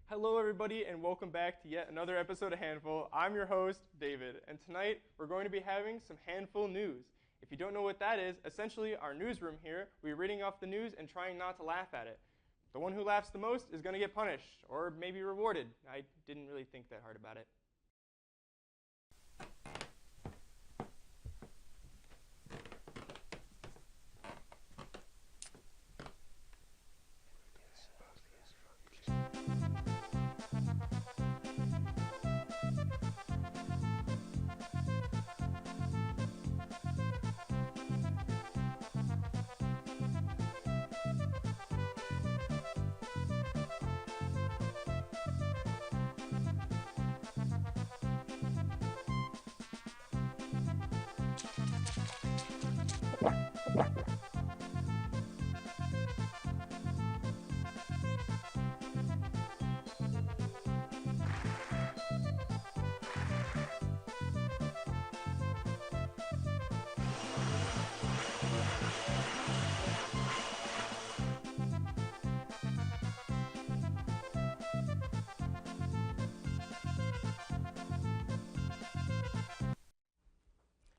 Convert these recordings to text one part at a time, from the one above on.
Hello, everybody, and welcome back to yet another episode of Handful. I'm your host, David, and tonight we're going to be having some Handful news. If you don't know what that is, essentially our newsroom here, we're reading off the news and trying not to laugh at it. The one who laughs the most is going to get punished, or maybe rewarded. I didn't really think that hard about it.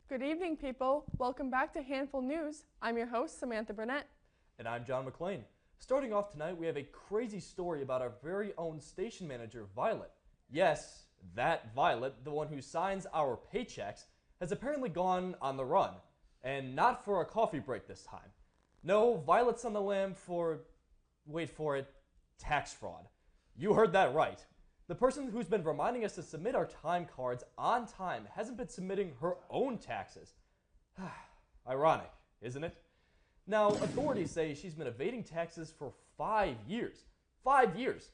Good evening, people. Welcome back to Handful News. I'm your host, Samantha Burnett. And I'm John McLean. Starting off tonight, we have a crazy story about our very own station manager, Violet. Yes, that Violet, the one who signs our paychecks, has apparently gone on the run. And not for a coffee break this time. No, Violet's on the lam for, wait for it, tax fraud. You heard that right. The person who's been reminding us to submit our time cards on time hasn't been submitting her own taxes. Ironic, isn't it? Now, authorities say she's been evading taxes for 5 years. 5 years!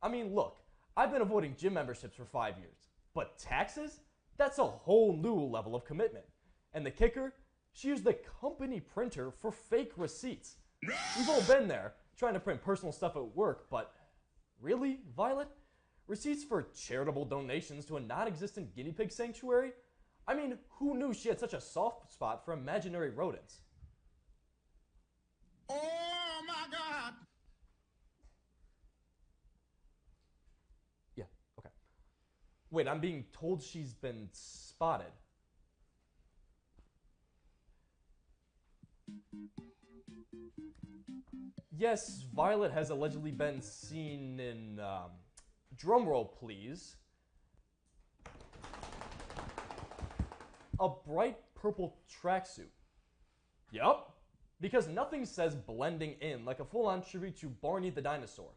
I mean, look, I've been avoiding gym memberships for 5 years. But taxes? That's a whole new level of commitment. And the kicker? She used the company printer for fake receipts. We've all been there, trying to print personal stuff at work, but really, Violet? Receipts for charitable donations to a non-existent guinea pig sanctuary? I mean, who knew she had such a soft spot for imaginary rodents? Oh my God! Yeah, okay. Wait, I'm being told she's been spotted. Yes, Violet has allegedly been seen in, drumroll please, a bright purple tracksuit. Yup, because nothing says blending in like a full-on tribute to Barney the dinosaur.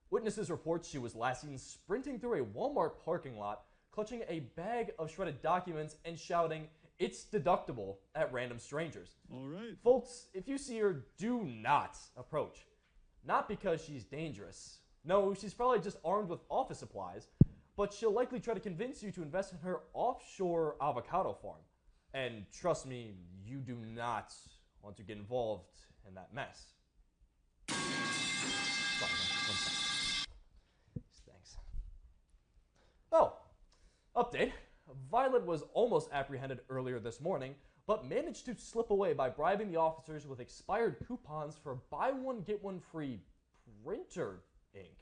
Witnesses report she was last seen sprinting through a Walmart parking lot, clutching a bag of shredded documents and shouting, "It's deductible," at random strangers. All right. Folks, if you see her, do not approach. Not because she's dangerous. No, she's probably just armed with office supplies, but she'll likely try to convince you to invest in her offshore avocado farm. And trust me, you do not want to get involved in that mess. Sorry, man, 1 second. Thanks. Oh, update. Violet was almost apprehended earlier this morning, but managed to slip away by bribing the officers with expired coupons for buy one, get one free printer ink.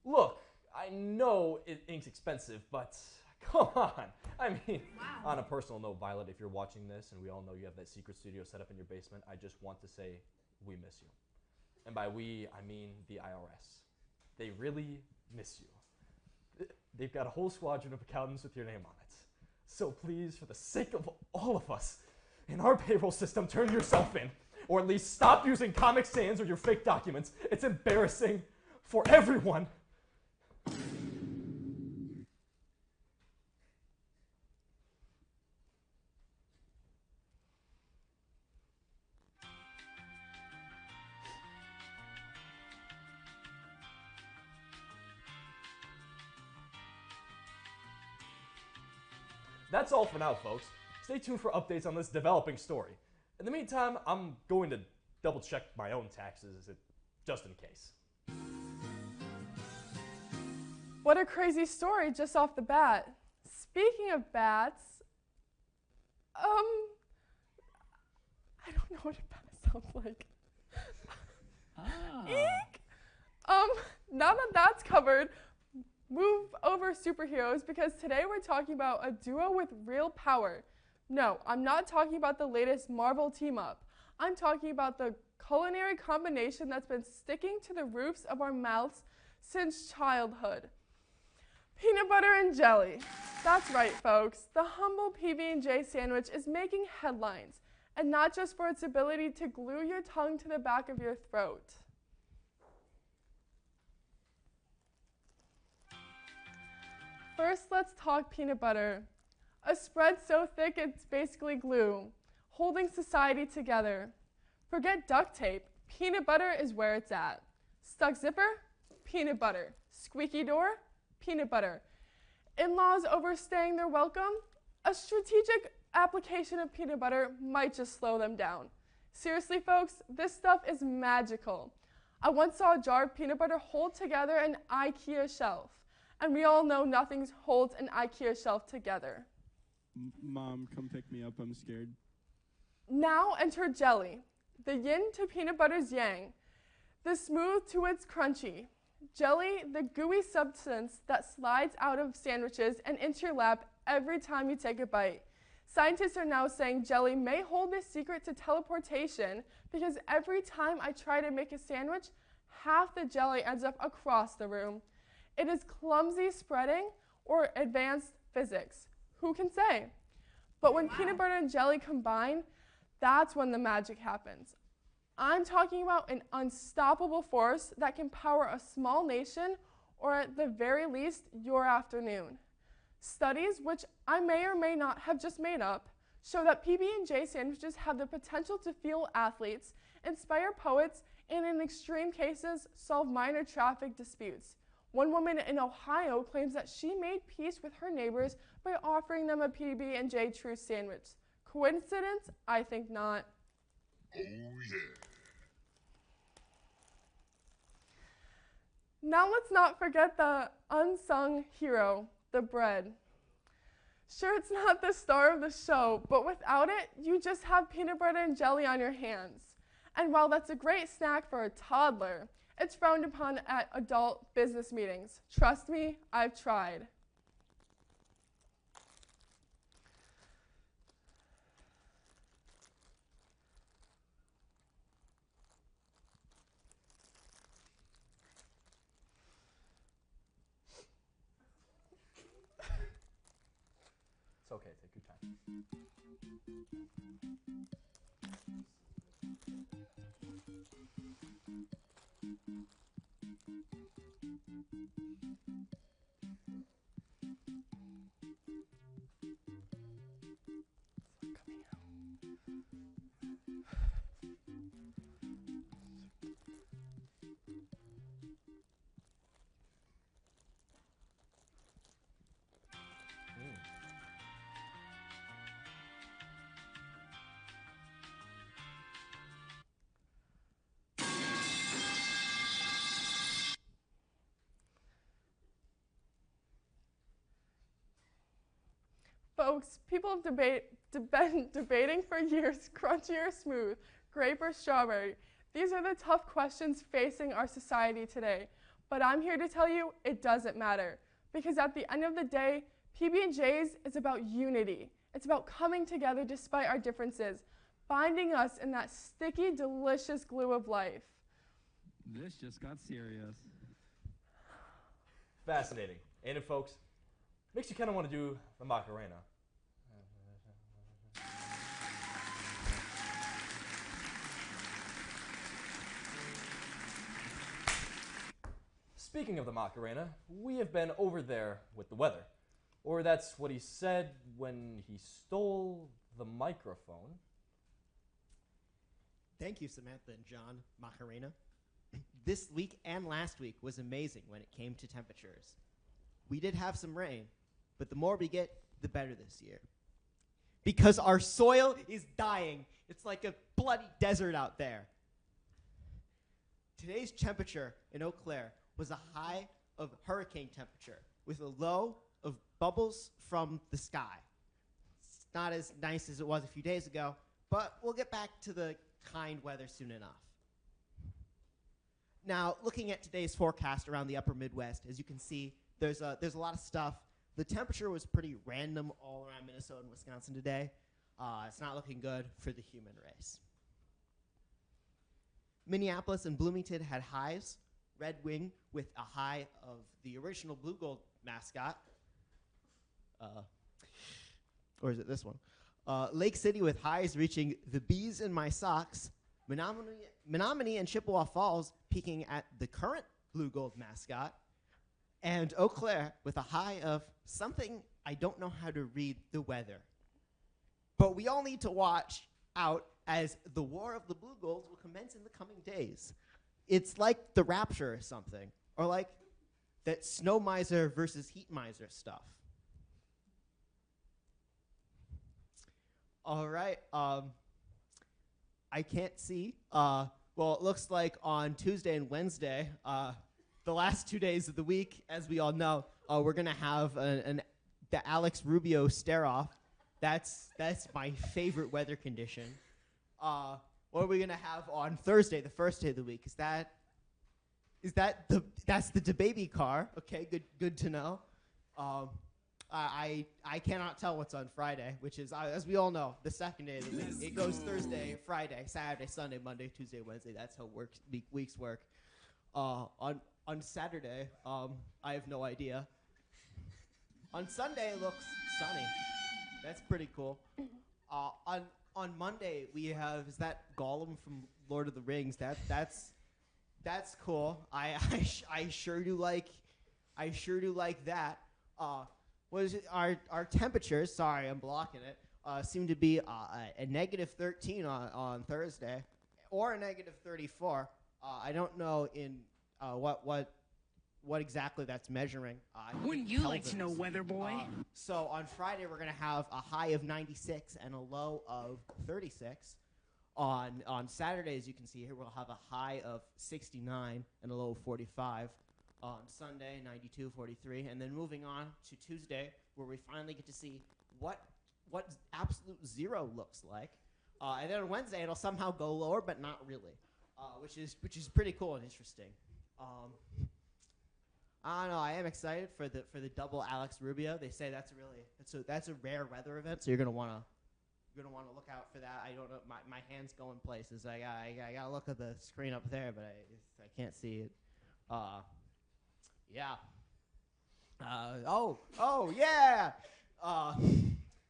Look, I know ink's expensive, but come on. I mean, wow. On a personal note, Violet, if you're watching this, and we all know you have that secret studio set up in your basement, I just want to say we miss you. And by we, I mean the IRS. They really miss you. They've got a whole squadron of accountants with your name on it. So please, for the sake of all of us, in our payroll system, turn yourself in. Or at least stop using Comic Sans or your fake documents. It's embarrassing for everyone. That's all for now, folks. Stay tuned for updates on this developing story. In the meantime, I'm going to double check my own taxes just in case. What a crazy story just off the bat. Speaking of bats, I don't know what a bat sounds like. Ah. Eek! Now that that's covered, move over superheroes because today we're talking about a duo with real power. No, I'm not talking about the latest Marvel team-up. I'm talking about the culinary combination that's been sticking to the roofs of our mouths since childhood. Peanut butter and jelly. That's right, folks. The humble PB&J sandwich is making headlines, and not just for its ability to glue your tongue to the back of your throat. First, let's talk peanut butter. A spread so thick it's basically glue, holding society together. Forget duct tape. Peanut butter is where it's at. Stuck zipper? Peanut butter. Squeaky door? Peanut butter. In-laws overstaying their welcome? A strategic application of peanut butter might just slow them down. Seriously, folks, this stuff is magical. I once saw a jar of peanut butter hold together an IKEA shelf, and we all know nothing holds an IKEA shelf together. Mom, come pick me up. I'm scared. Now enter jelly, the yin to peanut butter's yang, the smooth to its crunchy. Jelly, the gooey substance that slides out of sandwiches and into your lap every time you take a bite. Scientists are now saying jelly may hold the secret to teleportation because every time I try to make a sandwich, half the jelly ends up across the room. It is clumsy spreading or advanced physics. Who can say? But when peanut butter and jelly combine, that's when the magic happens. I'm talking about an unstoppable force that can power a small nation, or at the very least, your afternoon. Studies, which I may or may not have just made up, show that PB&J sandwiches have the potential to fuel athletes, inspire poets, and in extreme cases, solve minor traffic disputes. One woman in Ohio claims that she made peace with her neighbors by offering them a PB&J Truth sandwich. Coincidence? I think not. Oh, yeah. Now let's not forget the unsung hero, the bread. Sure, it's not the star of the show, but without it, you just have peanut butter and jelly on your hands. And while that's a great snack for a toddler, it's frowned upon at adult business meetings. Trust me, I've tried. It's okay, take your time. Folks, people have been debating for years, crunchy or smooth, grape or strawberry. These are the tough questions facing our society today. But I'm here to tell you it doesn't matter. Because at the end of the day, PB&J's is about unity. It's about coming together despite our differences, binding us in that sticky, delicious glue of life. This just got serious. Fascinating. Ain't it, folks? Makes you kind of want to do the Macarena. Speaking of the Macarena, we have been over there with the weather. Or that's what he said when he stole the microphone. Thank you, Samantha and John. Macarena. This week and last week was amazing when it came to temperatures. We did have some rain, but the more we get, the better this year. Because our soil is dying. It's like a bloody desert out there. Today's temperature in Eau Claire was a high of hurricane temperature with a low of bubbles from the sky. It's not as nice as it was a few days ago, but we'll get back to the kind weather soon enough. Now, looking at today's forecast around the upper Midwest, as you can see, there's a lot of stuff. The temperature was pretty random all around Minnesota and Wisconsin today. It's not looking good for the human race. Minneapolis and Bloomington had highs. Red Wing with a high of the original Blue Gold mascot. Or is it this one? Lake City with highs reaching the bees in my socks. Menominee and Chippewa Falls peaking at the current Blue Gold mascot. And Eau Claire with a high of something I don't know how to read the weather. But we all need to watch out as the War of the Blue Golds will commence in the coming days. It's like the Rapture or something, or like that Snow Miser versus Heat Miser stuff. All right, I can't see. Well, it looks like on Tuesday and Wednesday, the last 2 days of the week, as we all know, we're gonna have the Alex Rubio stare-off. That's my favorite weather condition. What are we gonna have on Thursday, the first day of the week? That's the DeBaby car? Okay, good to know. I cannot tell what's on Friday, which is, as we all know, the second day of the week. It goes Thursday, Friday, Saturday, Sunday, Monday, Tuesday, Wednesday. That's how weeks work. On Saturday, I have no idea. On Sunday, it looks sunny. That's pretty cool. On Monday, we have, is that Gollum from Lord of the Rings? That's cool. I sure do like that. What is it? Our temperatures, sorry, I'm blocking it, seem to be a negative 13 on Thursday, or a negative 34. I don't know in what exactly that's measuring. Wouldn't you like to know, weather boy? So on Friday, we're going to have a high of 96 and a low of 36. On Saturday, as you can see here, we'll have a high of 69 and a low of 45. On Sunday, 92, 43. And then moving on to Tuesday, where we finally get to see what absolute zero looks like. And then on Wednesday, it'll somehow go lower, but not really, which is pretty cool and interesting. I don't know. I am excited for the double Alex Rubio. They say that's a rare weather event, so you're gonna wanna look out for that. I don't know. My hands go in places. I gotta look at the screen up there, but I can't see it. Yeah. Yeah.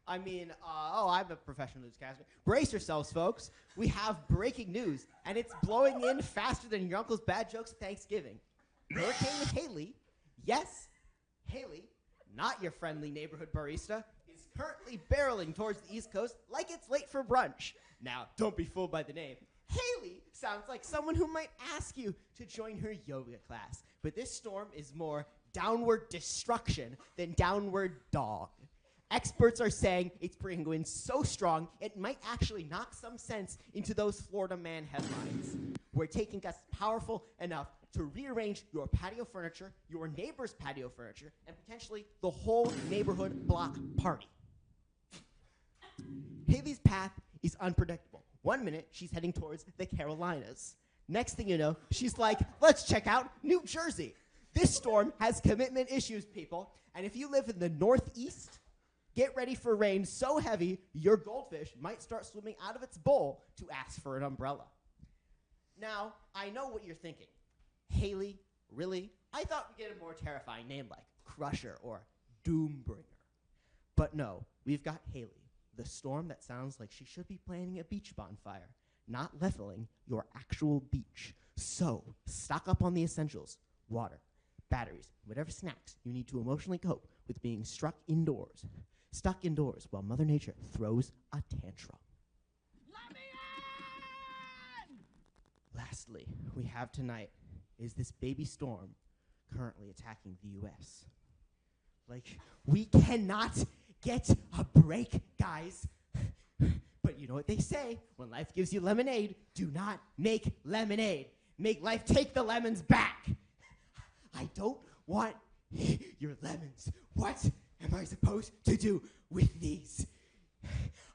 I'm a professional newscaster. Brace yourselves, folks. We have breaking news, and it's blowing in faster than your uncle's bad jokes at Thanksgiving. Hurricane Haley, yes, Haley, not your friendly neighborhood barista, is currently barreling towards the East Coast like it's late for brunch. Now, don't be fooled by the name. Haley sounds like someone who might ask you to join her yoga class, but this storm is more downward destruction than downward dog. Experts are saying it's bringing wind so strong it might actually knock some sense into those Florida man headlines. We're taking gusts powerful enough to rearrange your patio furniture, your neighbor's patio furniture, and potentially the whole neighborhood block party. Haley's path is unpredictable. 1 minute, she's heading towards the Carolinas. Next thing you know, she's like, let's check out New Jersey. This storm has commitment issues, people. And if you live in the Northeast, get ready for rain so heavy, your goldfish might start swimming out of its bowl to ask for an umbrella. Now, I know what you're thinking. Haley, really? I thought we'd get a more terrifying name like Crusher or Doombringer. But no, we've got Haley, the storm that sounds like she should be planning a beach bonfire, not leveling your actual beach. So, stock up on the essentials: water, batteries, whatever snacks you need to emotionally cope with being stuck indoors while Mother Nature throws a tantrum. Let me in! Lastly, we have tonight is this baby storm currently attacking the U.S. Like, we cannot get a break, guys. But you know what they say, when life gives you lemonade, do not make lemonade. Make life take the lemons back. I don't want your lemons. What am I supposed to do with these?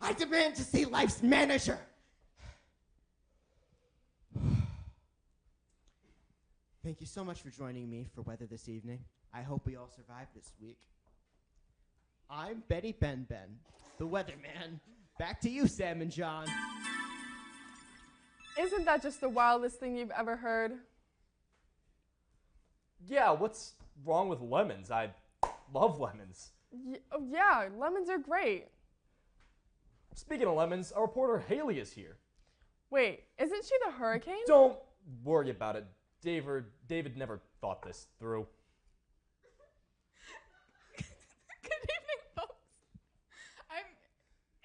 I demand to see life's manager. Thank you so much for joining me for weather this evening. I hope we all survive this week. I'm Betty Ben, the weatherman. Back to you, Sam and John. Isn't that just the wildest thing you've ever heard? Yeah, what's wrong with lemons? I love lemons. Oh yeah, lemons are great. Speaking of lemons, our reporter Haley is here. Wait, isn't she the hurricane? Don't worry about it. David never thought this through. Good evening, folks. I'm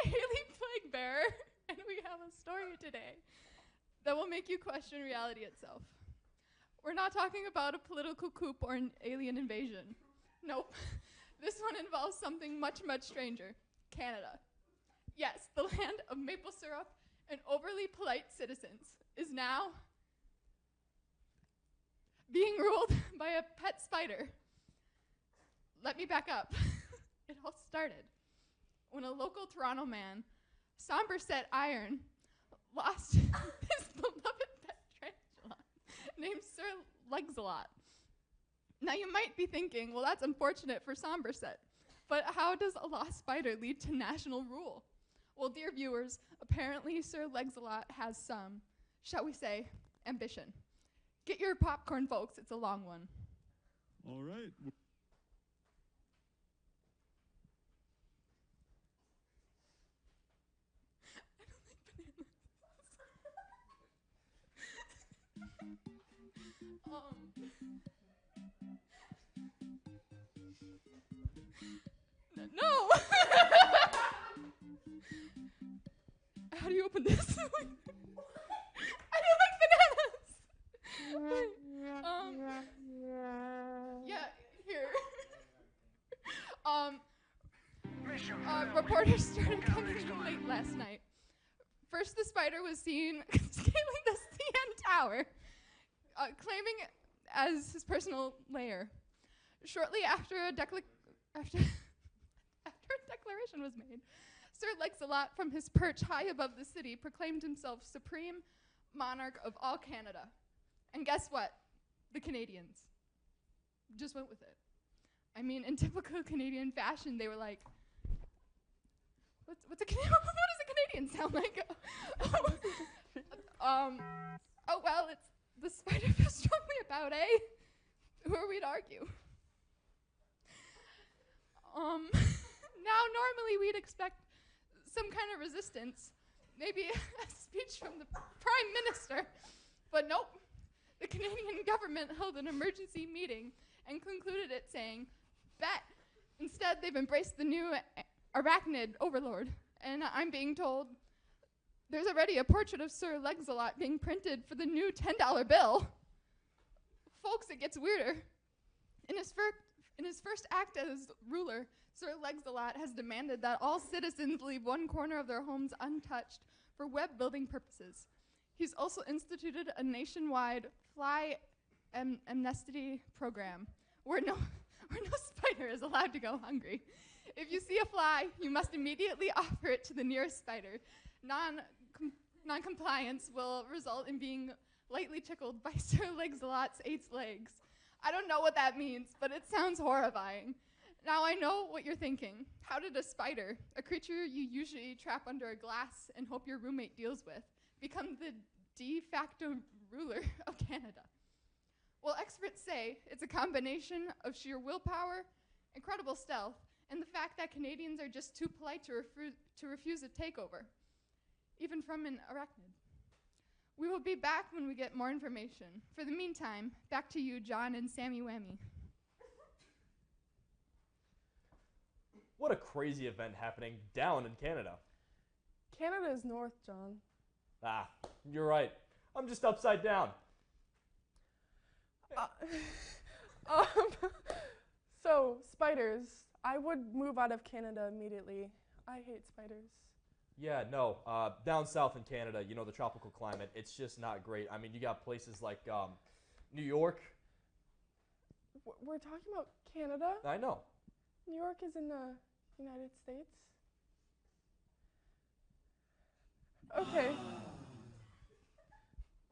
Haley Plaguebearer, and we have a story today that will make you question reality itself. We're not talking about a political coup or an alien invasion. Nope. This one involves something much, much stranger. Canada. Yes, the land of maple syrup and overly polite citizens is now being ruled by a pet spider. Let me back up. It all started when a local Toronto man, Somerset Iron, lost his beloved pet tarantula named Sir Legs-a-Lot. Now you might be thinking, well, that's unfortunate for Somerset, but how does a lost spider lead to national rule? Well, dear viewers, apparently Sir Legs-a-Lot has some, shall we say, ambition. Get your popcorn, folks, it's a long one. All right. No! How do you open this? I don't like bananas! Yeah, here. Reporters started coming in late last night. First, the spider was seen scaling the CN Tower, claiming it as his personal lair. Shortly after a declaration was made, Sir Legs-a-Lot from his perch high above the city proclaimed himself supreme monarch of all Canada. And guess what? The Canadians just went with it. I mean, in typical Canadian fashion, they were like, what does a Canadian sound like? Oh, well, it's the spider feels strongly about, eh? Who are we to argue? Now, normally we'd expect some kind of resistance, maybe a speech from the Prime Minister, but nope. The Canadian government held an emergency meeting and concluded it saying, bet. Instead, they've embraced the new arachnid overlord, and I'm being told there's already a portrait of Sir Legs-a-Lot being printed for the new $10 bill. Folks, it gets weirder. In his first act as ruler, Sir Legs-a-Lot has demanded that all citizens leave one corner of their homes untouched for web building purposes. He's also instituted a nationwide fly amnesty program where no spider is allowed to go hungry. If you see a fly, you must immediately offer it to the nearest spider. Non-compliance will result in being lightly tickled by Sir Legs-a-Lot's 8 legs. I don't know what that means, but it sounds horrifying. Now I know what you're thinking. How did a spider, a creature you usually trap under a glass and hope your roommate deals with, become the de facto ruler of Canada? Well, experts say it's a combination of sheer willpower, incredible stealth, and the fact that Canadians are just too polite to refuse a takeover, even from an arachnid. We will be back when we get more information. For the meantime, back to you, John and Sammy Whammy. What a crazy event happening down in Canada. Canada is north, John. Ah, you're right. I'm just upside down. So, spiders. I would move out of Canada immediately. I hate spiders. Yeah, no. Down south in Canada, you know, the tropical climate, it's just not great. I mean, you got places like New York. We're talking about Canada? I know. New York is in the United States. Okay.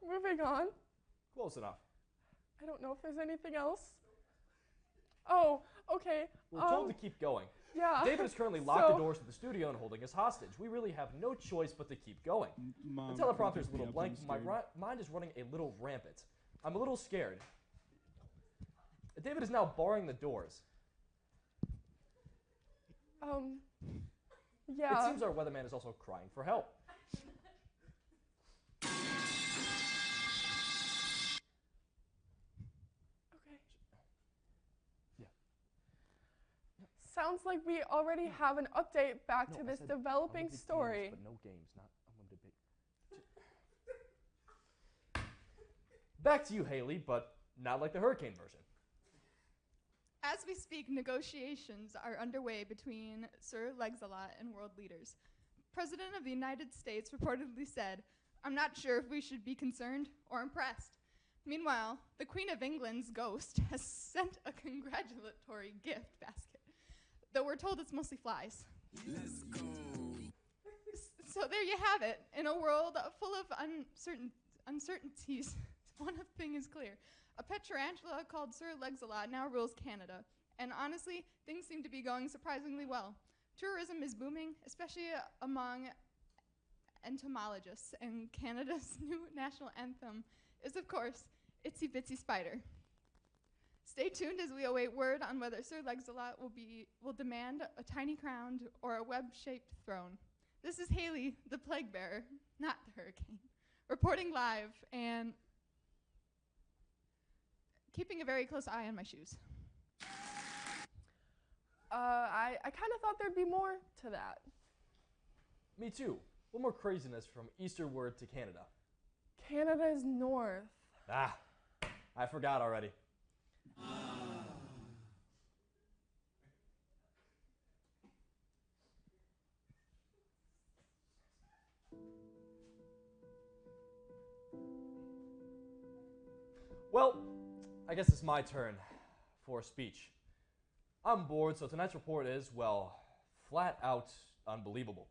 Moving on. Close enough. I don't know if there's anything else. Oh, okay. We're told to keep going. Yeah. David has currently locked the doors to the studio and holding us hostage. We really have no choice but to keep going. Mom, The teleprompter is a come pick me little up, blank. I'm My scared. mind is running a little rampant. I'm a little scared. David is now barring the doors. Yeah. It seems our weatherman is also crying for help. Okay. Yeah. Sounds like we already have an update back No, to I this said developing unlimited story. Games, but no games, not unlimited big. Back to you, Haley, but not like the hurricane version. As we speak, negotiations are underway between Sir Legs-a-Lot and world leaders. President of the United States reportedly said, "I'm not sure if we should be concerned or impressed." Meanwhile, the Queen of England's ghost has sent a congratulatory gift basket, though we're told it's mostly flies. Let's go. So there you have it. In a world full of uncertainties, one thing is clear. A pet tarantula called Sir Legs-a-Lot now rules Canada. And honestly, things seem to be going surprisingly well. Tourism is booming, especially among entomologists. And Canada's new national anthem is, of course, Itsy Bitsy Spider. Stay tuned as we await word on whether Sir Legs-a-Lot will demand a tiny crown or a web-shaped throne. This is Haley, the plague bearer, not the hurricane, reporting live and keeping a very close eye on my shoes. I kind of thought there'd be more to that. Me too. One more craziness from eastward to Canada. Canada is north. Ah, I forgot already. Well, I guess it's my turn for a speech. I'm bored, so tonight's report is, well, flat out unbelievable.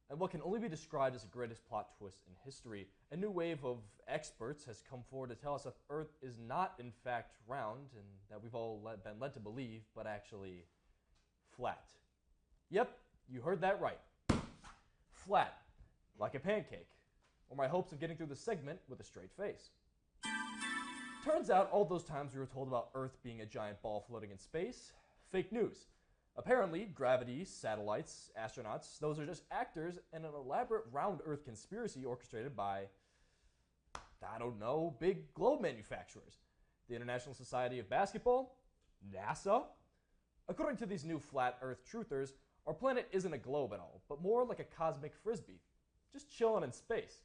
And what can only be described as the greatest plot twist in history, a new wave of experts has come forward to tell us that Earth is not in fact round, and that we've all been led to believe, but actually flat. Yep, you heard that right. Flat, like a pancake, or my hopes of getting through the segment with a straight face. Turns out all those times we were told about Earth being a giant ball floating in space, fake news. Apparently, gravity, satellites, astronauts, those are just actors in an elaborate round Earth conspiracy orchestrated by, I don't know, big globe manufacturers. The International Society of Basketball? NASA? According to these new flat Earth truthers, our planet isn't a globe at all, but more like a cosmic frisbee, just chilling in space.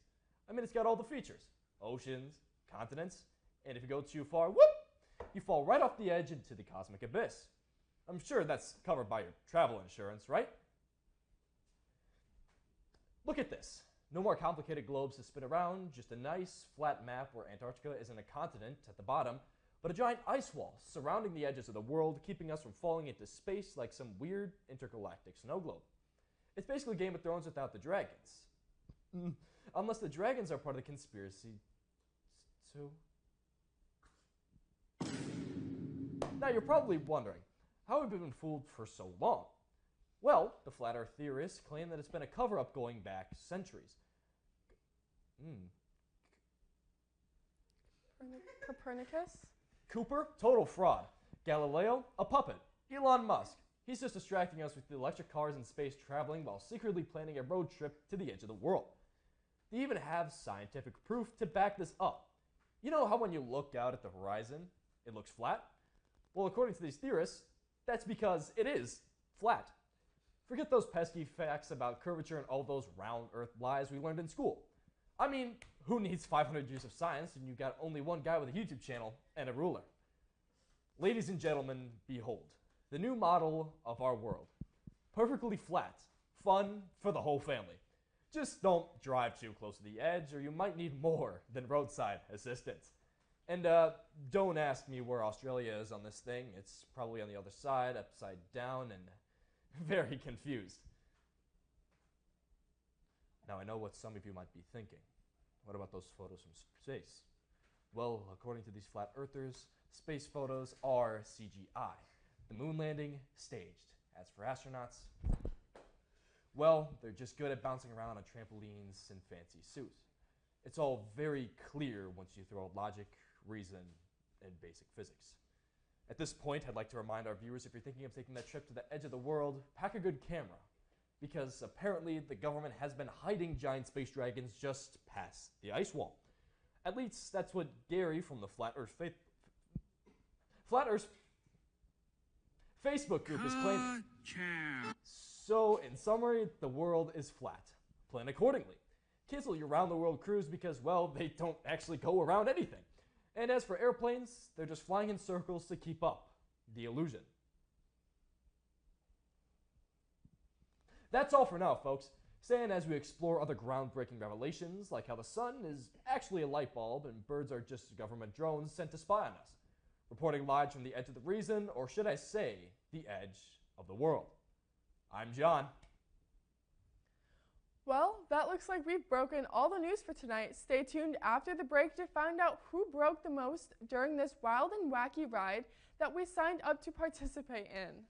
I mean, it's got all the features. Oceans, continents, and if you go too far, whoop, you fall right off the edge into the cosmic abyss. I'm sure that's covered by your travel insurance, right? Look at this. No more complicated globes to spin around, just a nice flat map where Antarctica isn't a continent at the bottom, but a giant ice wall surrounding the edges of the world, keeping us from falling into space like some weird intergalactic snow globe. It's basically Game of Thrones without the dragons. Unless the dragons are part of the conspiracy. So? Now you're probably wondering, how have we been fooled for so long? Well, the flat Earth theorists claim that it's been a cover-up going back centuries. Copernicus? Cooper, total fraud. Galileo, a puppet. Elon Musk, he's just distracting us with the electric cars and space traveling while secretly planning a road trip to the edge of the world. They even have scientific proof to back this up. You know how when you look out at the horizon, it looks flat? Well, according to these theorists, that's because it is flat. Forget those pesky facts about curvature and all those round Earth lies we learned in school. I mean, who needs 500 years of science and you got only one guy with a YouTube channel and a ruler? Ladies and gentlemen, behold, the new model of our world. Perfectly flat, fun for the whole family. Just don't drive too close to the edge or you might need more than roadside assistance. And don't ask me where Australia is on this thing. It's probably on the other side, upside down, and very confused. Now I know what some of you might be thinking. What about those photos from space? Well, according to these flat earthers, space photos are CGI. The moon landing, staged. As for astronauts, well, they're just good at bouncing around on trampolines and fancy suits. It's all very clear once you throw out logic, reason, and basic physics. At this point, I'd like to remind our viewers, if you're thinking of taking that trip to the edge of the world, pack a good camera. Because apparently the government has been hiding giant space dragons just past the ice wall. At least that's what Gary from the Flat Earth Facebook group is claiming. So, in summary, the world is flat. Plan accordingly. Cancel your round-the-world cruise because, well, they don't actually go around anything. And as for airplanes, they're just flying in circles to keep up the illusion. That's all for now, folks. Stay in as we explore other groundbreaking revelations, like how the sun is actually a light bulb and birds are just government drones sent to spy on us. Reporting live from the edge of the reason, or should I say, the edge of the world. I'm John. Well, that looks like we've broken all the news for tonight. Stay tuned after the break to find out who broke the most during this wild and wacky ride that we signed up to participate in.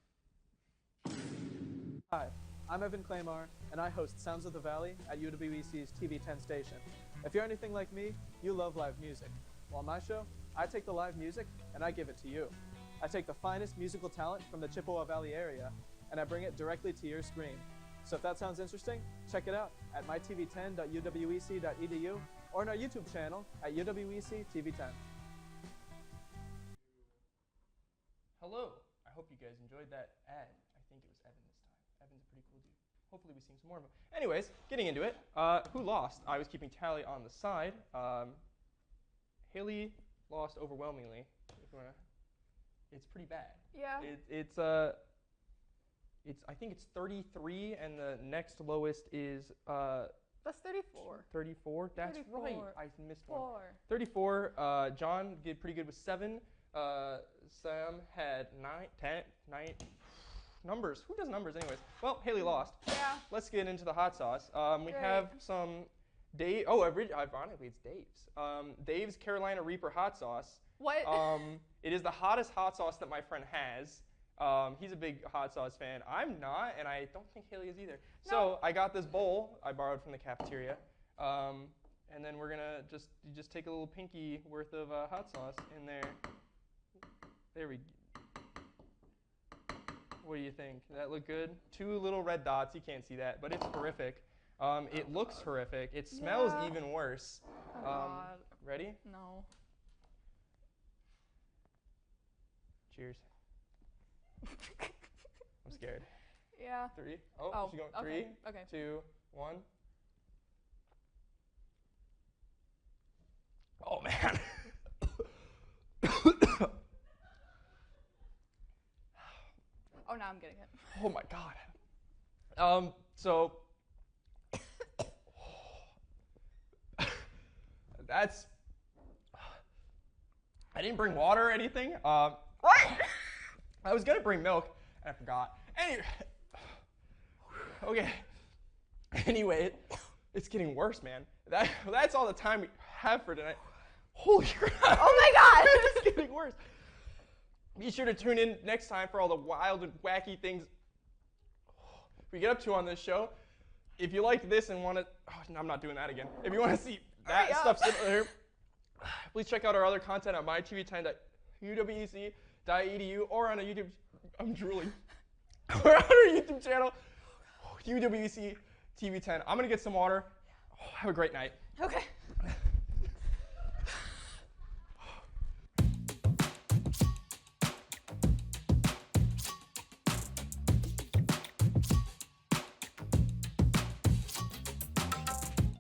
Hi, I'm Evan Claymore, and I host Sounds of the Valley at UW-EC's TV10 station. If you're anything like me, you love live music. Well, on my show, I take the live music and I give it to you. I take the finest musical talent from the Chippewa Valley area, and I bring it directly to your screen. So if that sounds interesting, check it out at mytv10.uwec.edu or on our YouTube channel at UW-EC TV10. Hello. I hope you guys enjoyed that ad. I think it was Evan this time. Evan's a pretty cool dude. Hopefully we see some more of him. Anyways, getting into it. Who lost? I was keeping tally on the side. Haley lost overwhelmingly. If you wanna, it's pretty bad. Yeah. I think it's 33, and the next lowest is That's 34. 34. That's 34. right. I missed one. 4. 34. John did pretty good with 7. Sam had 9, 10, 9. Numbers. Who does numbers anyways? Well, Haley lost. Yeah. Let's get into the hot sauce. We Great. have some Dave. Oh, ironically, it's Dave's. Dave's Carolina Reaper hot sauce. What? It is the hottest hot sauce that my friend has. He's a big hot sauce fan. I'm not, and I don't think Haley is either. No. So I got this bowl I borrowed from the cafeteria, and then we're gonna just take a little pinky worth of hot sauce in there. There we go. What do you think? Does that look good? 2 little red dots. You can't see that, but it's horrific. It looks horrific. It smells Yeah. even worse. Oh, God. Ready? No. Cheers. I'm scared. Yeah. 3. Oh, Oh, she's going. okay, 3, okay. 2, 1. Oh man. Oh, now I'm getting it. Oh my god. So that's. I didn't bring water or anything. I was gonna bring milk and I forgot. Anyway. Okay. Anyway, it's getting worse, man. That's all the time we have for tonight. Holy crap! Oh my God! It's getting worse. Be sure to tune in next time for all the wild and wacky things we get up to on this show. If you liked this and want to, no, I'm not doing that again. If you want to see that stuff similar, please check out our other content at mytv10.uwec.edu or on a YouTube. I'm drooling. Or on our YouTube channel, UWEC TV10. I'm gonna get some water. Have a great night. Okay.